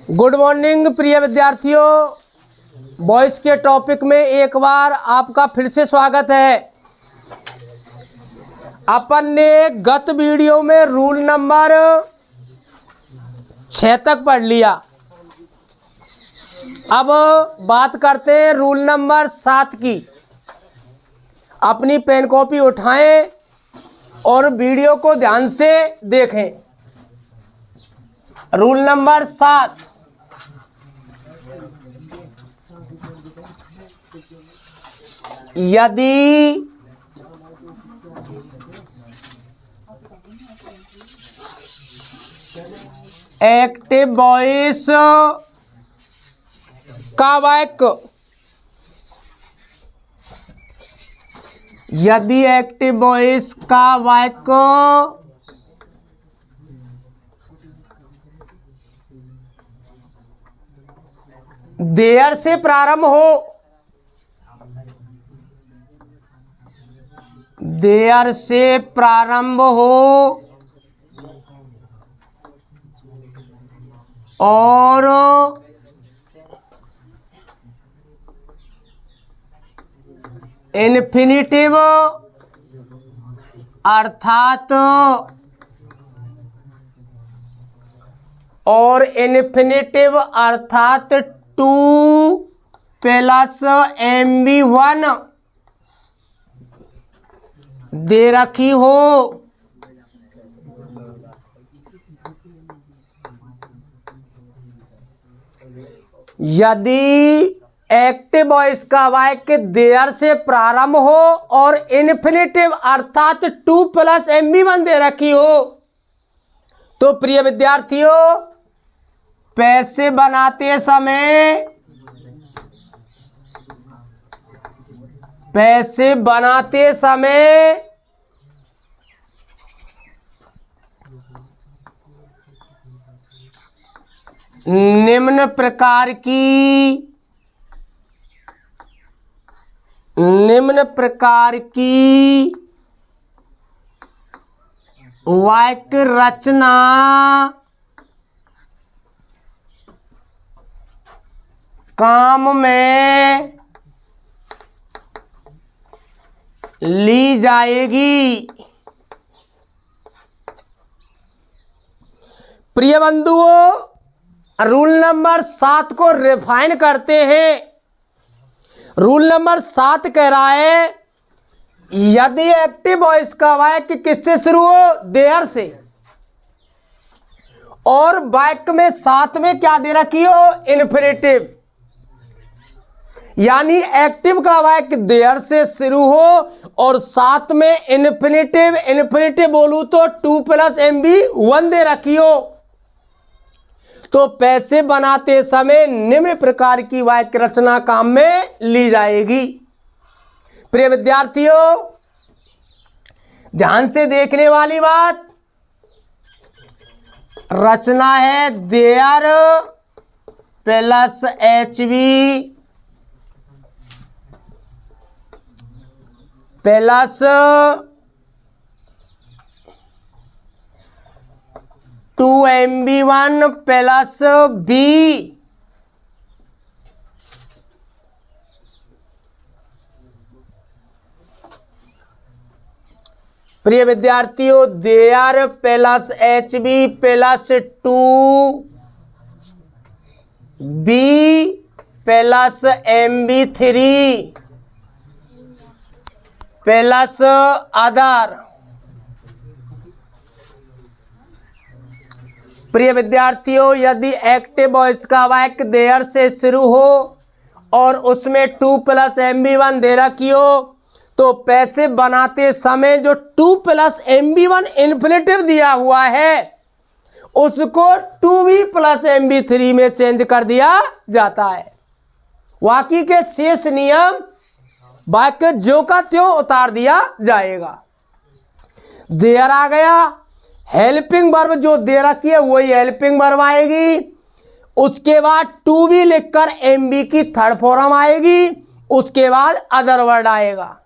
Good morning प्रिय विद्यार्थियों। Voice के टॉपिक में एक बार आपका फिर से स्वागत है। अपन ने गत वीडियो में रूल नंबर 6 तक पढ़ लिया। अब बात करते हैं रूल नंबर 7 की। अपनी पेन कॉपी उठाएं और वीडियो को ध्यान से देखें। रूल नंबर 7, यदि एक्टिव वॉइस का वाक्य देयर से प्रारंभ हो, और इन्फिनिटिव अर्थात 2 प्लस MB1 दे रखी हो, यदि एक्टिव वॉइस का वाक्य देयर से प्रारंभ हो और इन्फिनिटिव अर्थात 2 प्लस MB1 दे रखी हो, तो प्रिय विद्यार्थियों पैसे बनाते समय निम्न प्रकार की वाक्य रचना काम में ली जाएगी। प्रिय बंधुओं, रूल नंबर 7 को रिफाइन करते हैं। रूल नंबर 7 कह रहा है यदि एक्टिव वॉइस का वाक्य किससे शुरू हो, देयर से, और वाक्य में साथ में क्या दे रखी हो, इन्फिनिटिव, यानी एक्टिव का वाक्य देयर से शुरू हो और साथ में इन्फिनिटिव बोलूं तो 2 प्लस MB1 दे रखी हो, तो पैसे बनाते समय निम्न प्रकार की वाक्य रचना काम में ली जाएगी। प्रिय विद्यार्थियों ध्यान से देखने वाली बात, रचना है there plus HB plus 2 MB1 plus B। प्रिय विद्यार्थियों there plus HB plus 2B plus MB3 plus other. प्रिय विद्यार्थियों यदि एक्टिव वॉइस का वाक्य देयर से शुरू हो और उसमें 2 प्लस MB1 दे रखी हो, तो पैसे बनाते समय जो 2 प्लस MB1 इन्फिनिटिव दिया हुआ है उसको 2B प्लस MB3 में चेंज कर दिया जाता है। बाकी के शेष नियम वाक्य ज्यों का त्यों उतार दिया जाएगा। देयर आ गया, हेल्पिंग वर्ब जो दे रखी है वही हेल्पिंग वर्ब आएगी, उसके बाद 2B लिखकर MB की थर्ड फॉर्म आएगी, उसके बाद अदर वर्ड आएगा।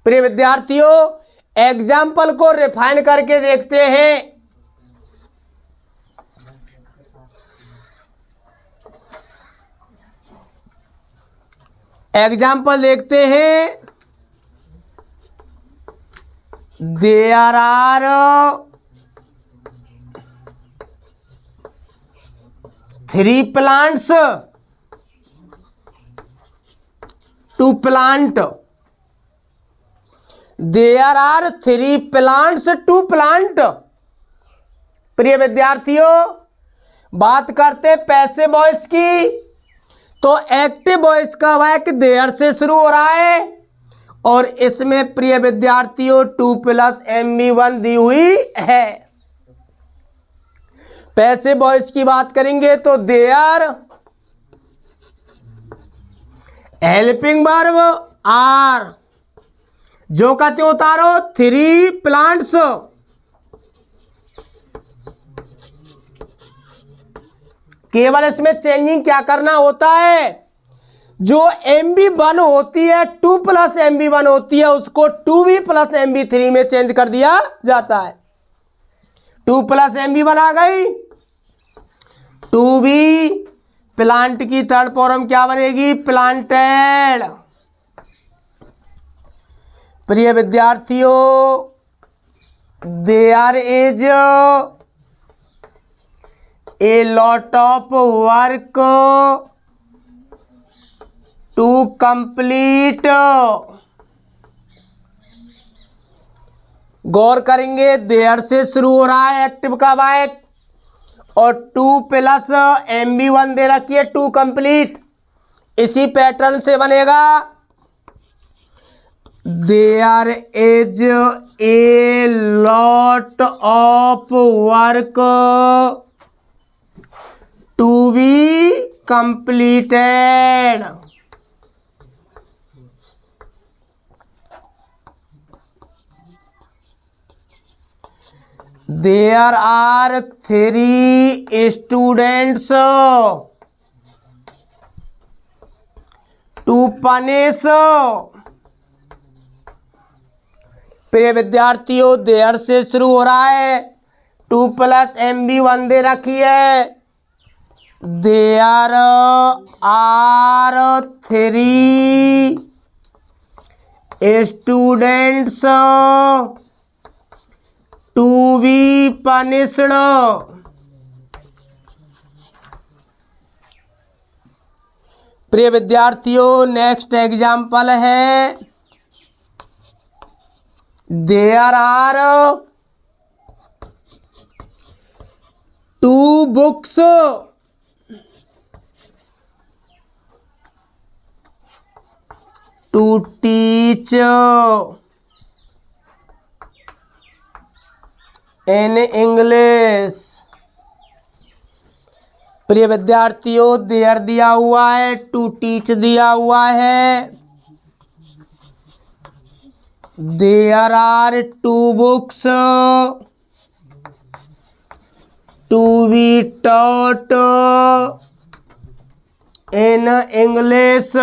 प्रिय विद्यार्थियों एग्जाम्पल को रिफाइन करके देखते हैं। एग्जाम्पल देखते हैं। There are 3 plants to plant। There are 3 plants to plant। प्रिय विद्यार्थियों, बात करते पैसे वॉइस की, तो एक्टिव वॉइस का वाक्य देयर से शुरू हो रहा है और इसमें प्रिय विद्यार्थियों 2 + MB1 दी हुई है। पैसे वॉइस की बात करेंगे तो देयर हेल्पिंग वर्ब आर, जो कहते उतारो 3 प्लांट्स। केवल इसमें चेंजिंग क्या करना होता है, जो MB1 होती है 2 + MB1 होती है उसको 2B + MB3 में चेंज कर दिया जाता है। 2 + MB1 आ गई, 2B प्लांट की थर्ड फॉर्म क्या बनेगी, प्लांटेड। प्रिय विद्यार्थियों, there is a lot of work to complete. गौर करेंगे, देयर से शुरू हो रहा है एक्टिव का वाक्य और 2 + MB1 दे रखी है टू कंप्लीट। इसी पैटर्न से बनेगा there is a lot of work to be completed. There are 3 students to punish। प्रिय विद्यार्थियों, देयर से शुरू हो रहा है, 2 + MB1 दे रखी है। There are 3 students to be punished। प्रिय विद्यार्थियों, नेक्स्ट एग्जाम्पल है there are 2 books to teach in English। प्रिय विद्यार्थियों, देयर दिया हुआ है, टू टीच दिया हुआ है। There are 2 books to be taught in English।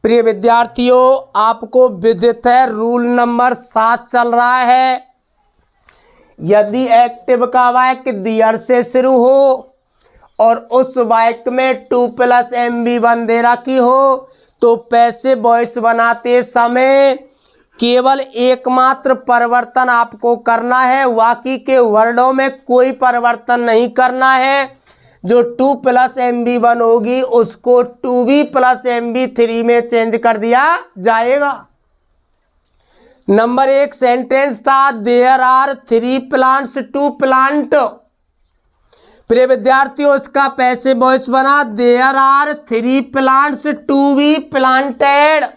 प्रिय विद्यार्थियों, आपको विदित है रूल नंबर 7 चल रहा है। यदि एक्टिव का वाक्य देयर से शुरू हो और उस वाक्य में 2 + MB1 दे रखी हो तो पैसिव वॉइस बनाते समय केवल एकमात्र परिवर्तन आपको करना है, बाकी के वर्डों में कोई परिवर्तन नहीं करना है। जो 2 + MB1 होगी उसको 2B + MB3 में चेंज कर दिया जाएगा। नंबर 1 सेंटेंस था there are 3 plants to plant। प्रिय विद्यार्थियों, इसका पैसिव वॉइस बना there are 3 plants to be planted।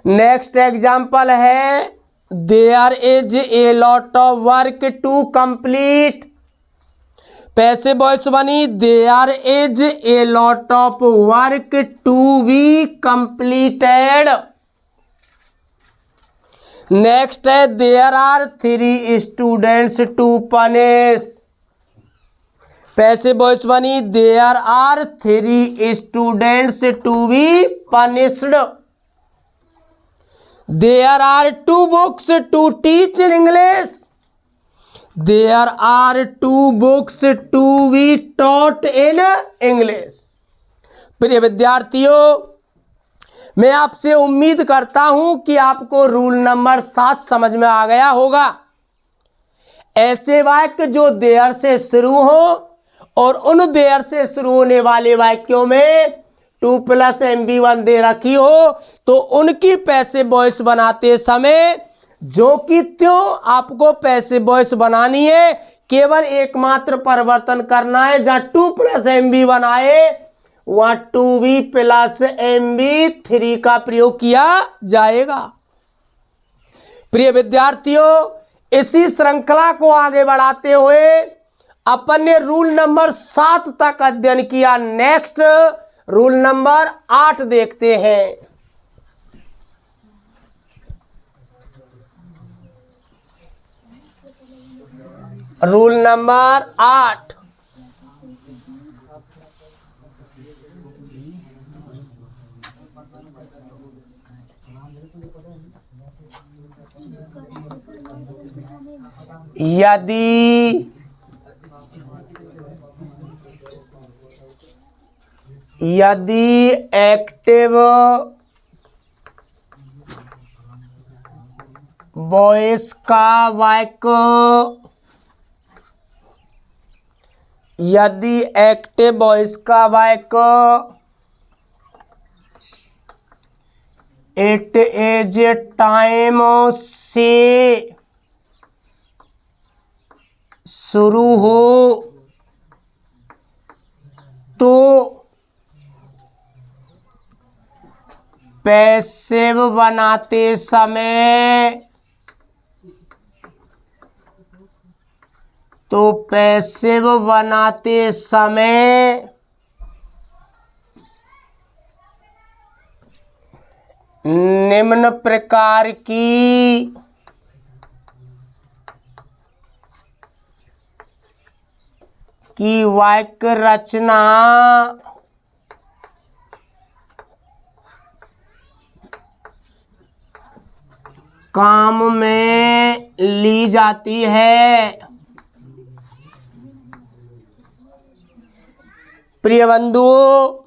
Next example है there is a lot of work to complete. Passive voice बनी there is a lot of work to be completed. Next है there are 3 students to punish. Passive voice बनी there are 3 students to be punished. There are two books to teach in English, there are two books to be taught in English. प्रिय विद्यार्थियों, मैं आपसे उम्मीद करता हूं कि आपको रूल नंबर 7 समझ में आ गया होगा। ऐसे वाक्य जो देयर से शुरू हो और उन देयर से शुरू होने वाले वाक्यों में 2+ MB1 दे रखी हो तो उनकी पैसिव वॉइस बनाते समय जो कि त्यों आपको पैसिव वॉइस बनानी है, केवल एकमात्र परिवर्तन करना है, जहां 2+ MB1 आए वहां 2B+ MB3 का प्रयोग किया जाएगा। प्रिय विद्यार्थियों, इसी श्रृंखला को आगे बढ़ाते हुए अपन ने रूल नंबर 7 तक अध्ययन किया। नेक्स्ट रूल नंबर 8 देखते हैं। रूल नंबर 8, यदि एक्टिव वॉइस का वाक्य, यदि एक्टिव वॉइस का वाक्य इट इज टाइम से शुरू हो तो पैसिव बनाते समय, तो पैसिव बनाते समय निम्न प्रकार की वाक्य रचना काम में ली जाती है। प्रिय बंधुओं,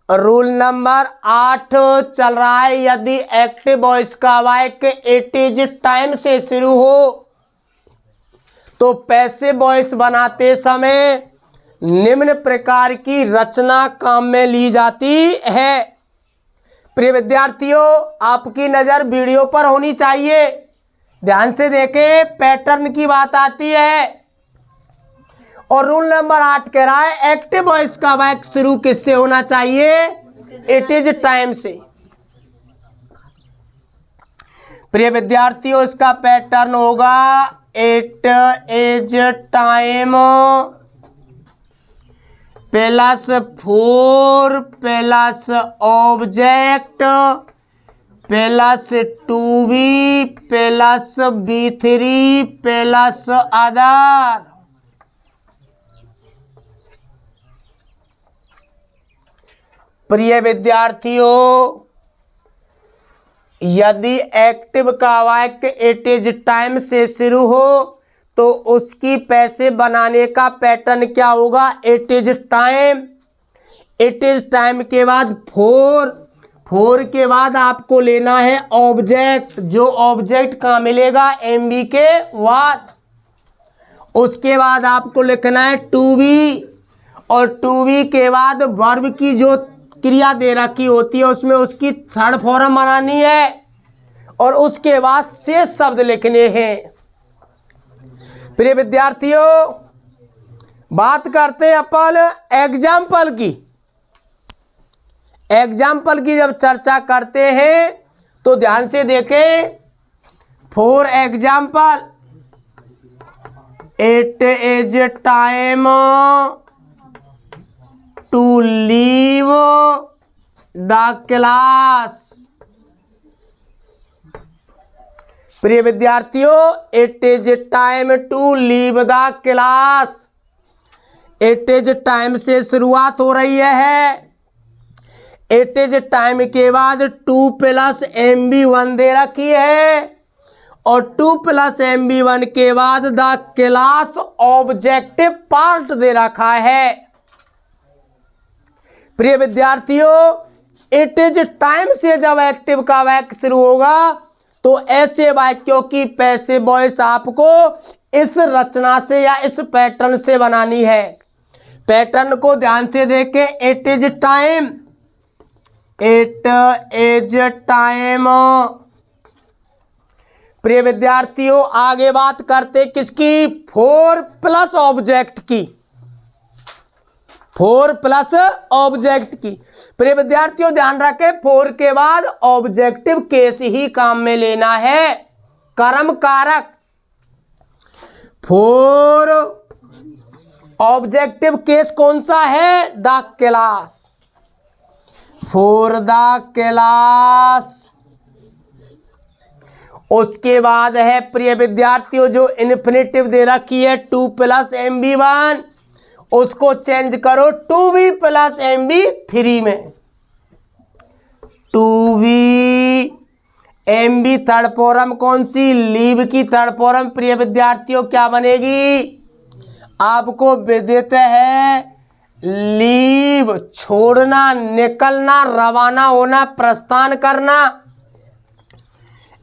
रूल नंबर 8 चल रहा है। यदि एक्टिव वॉइस का वाक्य इट इज टाइम से शुरू हो तो पैसिव वॉइस बनाते समय निम्न प्रकार की रचना काम में ली जाती है। प्रिय विद्यार्थियों, आपकी नजर वीडियो पर होनी चाहिए, ध्यान से देखें, पैटर्न की बात आती है। और रूल नंबर 8 कह रहा है एक्टिव वॉइस का वाक्य शुरू किससे होना चाहिए? इट इज टाइम से। प्रिय विद्यार्थियों, इसका पैटर्न होगा it is time plus 4 plus object plus 2B plus B3 plus other. प्रिय विद्यार्थियों, यदि एक्टिव का वाक्य इट इज टाइम से शुरू हो तो उसकी पैसिव बनाने का पैटर्न क्या होगा? It is time. It is time के बाद 4 के बाद आपको लेना है ऑब्जेक्ट। जो ऑब्जेक्ट कहाँ मिलेगा? MB के बाद। उसके बाद आपको लिखना है 2B और 2B के बाद वर्ब की जो क्रिया दे रखी होती है उसमें उसकी थर्ड फॉर्म बनानी है और उसके बाद शेष शब्द लिखने हैं। प्रिय विद्यार्थियों, बात करते हैं अपन एग्जाम्पल की। एग्जाम्पल की जब चर्चा करते हैं तो ध्यान से देखें। For example, it is time to leave the class. प्रिय विद्यार्थियों, it is time to leave the class. It is time से शुरुआत हो रही है। इट इज टाइम के बाद 2 प्लस MB1 दे रखी है और 2 प्लस MB1 के बाद द क्लास ऑब्जेक्टिव पार्ट दे रखा है। प्रिय विद्यार्थियों, इट इज टाइम से जब एक्टिव का वाक्य शुरू होगा तो ऐसे वाक्यों की पैसिव वॉइस आपको इस रचना से या इस पैटर्न से बनानी है। पैटर्न को ध्यान से देखें। It is time, it is time. प्रिय विद्यार्थियों, आगे बात करते किसकी? 4 प्लस ऑब्जेक्ट की, 4 प्लस ऑब्जेक्ट की। प्रिय विद्यार्थियों ध्यान रखें, 4 के बाद ऑब्जेक्टिव केस ही काम में लेना है, कर्म कारक। 4 ऑब्जेक्टिव केस कौन सा है? The class, for the class. उसके बाद है प्रिय विद्यार्थियों जो इन्फिनेटिव दे रखी है 2 प्लस MB1, उसको चेंज करो 2B प्लस MB3 में। 2B MB थर्ड फॉर्म कौन सी? लीव की थर्ड फॉर्म। प्रिय विद्यार्थियों क्या बनेगी? आपको विदित है लीव, छोड़ना, निकलना, रवाना होना, प्रस्थान करना।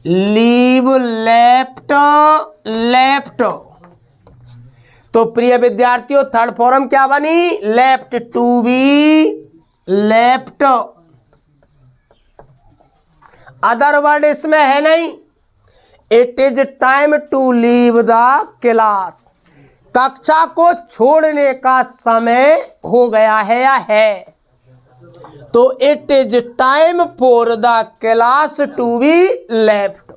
Leave left, left. तो प्रिय विद्यार्थियों थर्ड फॉर्म क्या बनी? Left, 2B left. Other word इसमें है नहीं। It is time to leave the class, कक्षा को छोड़ने का समय हो गया है या है। तो it is time for the class to be left.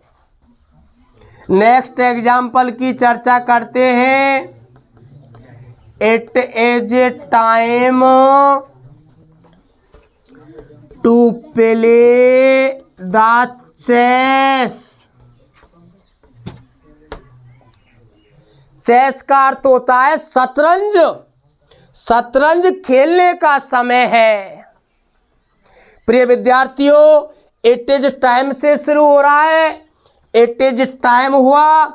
Next example की चर्चा करते हैं। It is time to play the chess. Chess का अर्थ होता है शतरंज। शतरंज खेलने का समय है। प्रिय विद्यार्थियों इट इज टाइम से शुरू हो रहा है। इट इज टाइम हुआ,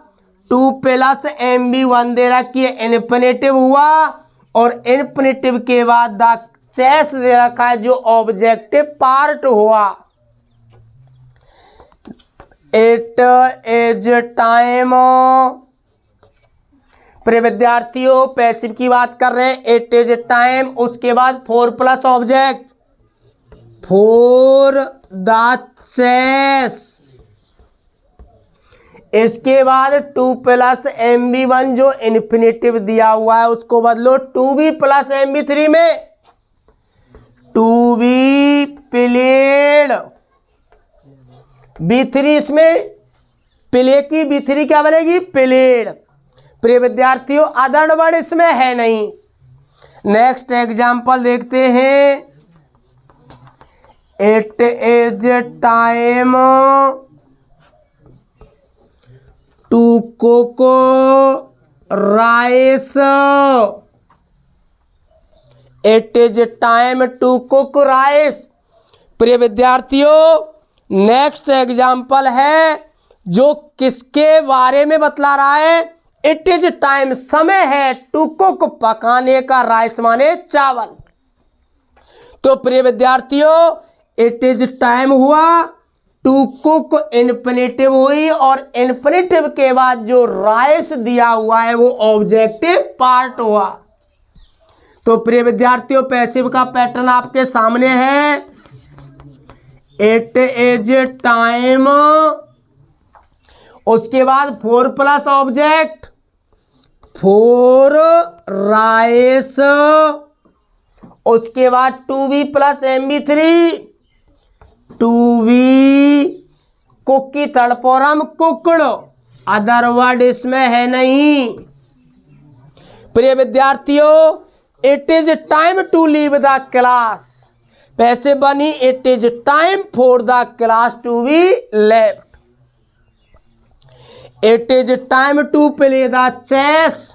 2 प्लस MB1 दे रखी है, इन्फिनेटिव हुआ और इन्फिनेटिव के बाद द चेस दे रखा है जो ऑब्जेक्टिव पार्ट हुआ। It is time. प्रिय विद्यार्थियों पैसिव की बात कर रहे हैं। इट इज टाइम, उसके बाद 4 plus object, for the chess. इसके बाद 2 प्लस MB1 जो इन्फिनेटिव दिया हुआ है उसको बदलो 2B प्लस MB3 में। 2B प्लेड, B3 इसमें प्ले की, B3 क्या बनेगी? प्लेड। प्रिय विद्यार्थियों अदर वर्ड इसमें है नहीं। नेक्स्ट एग्जाम्पल देखते हैं। It is time to cook rice. It is time to cook rice. प्रिय विद्यार्थियों नेक्स्ट एग्जाम्पल है जो किसके बारे में बतला रहा है? इट इज टाइम, समय है, टू कुक, पकाने का, राइस माने चावल। तो प्रिय विद्यार्थियों इट इज टाइम हुआ, टू कुक इन्फिनेटिव हुई और इन्फिनेटिव के बाद जो राइस दिया हुआ है वो ऑब्जेक्टिव पार्ट हुआ। तो प्रिय विद्यार्थियों पैसिव का पैटर्न आपके सामने है। इट इज टाइम, उसके बाद 4 प्लस ऑब्जेक्ट, फॉर राइस, उसके बाद 2B plus MB3, 2B cook की third form cooked. Other word इसमें है नहीं। प्रिय विद्यार्थियों it is time to leave the class, passive बनी it is time for the class to be left. It is time to play the chess,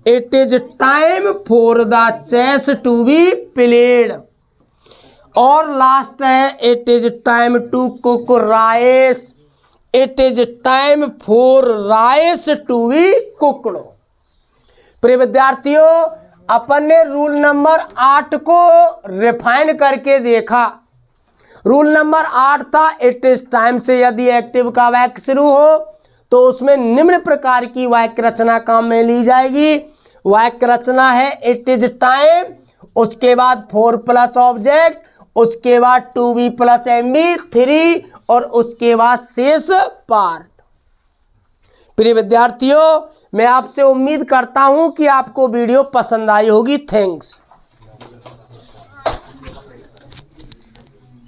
it is time for the chess to be played. और last है it is time to cook rice, it is time for rice to be cooked. प्रिय विद्यार्थियों, अपन ने rule number 8 को refine करके देखा। Rule number 8 था it is time से यदि एक्टिव का वाक्य शुरू हो तो उसमें निम्न प्रकार की वाक्य रचना काम में ली जाएगी। वाक्य रचना है इट इज टाइम, उसके बाद 4 प्लस ऑब्जेक्ट, उसके बाद to be plus M B 3 और उसके बाद शेष पार्ट। प्रिय विद्यार्थियों, मैं आपसे उम्मीद करता हूं कि आपको वीडियो पसंद आई होगी। थैंक्स।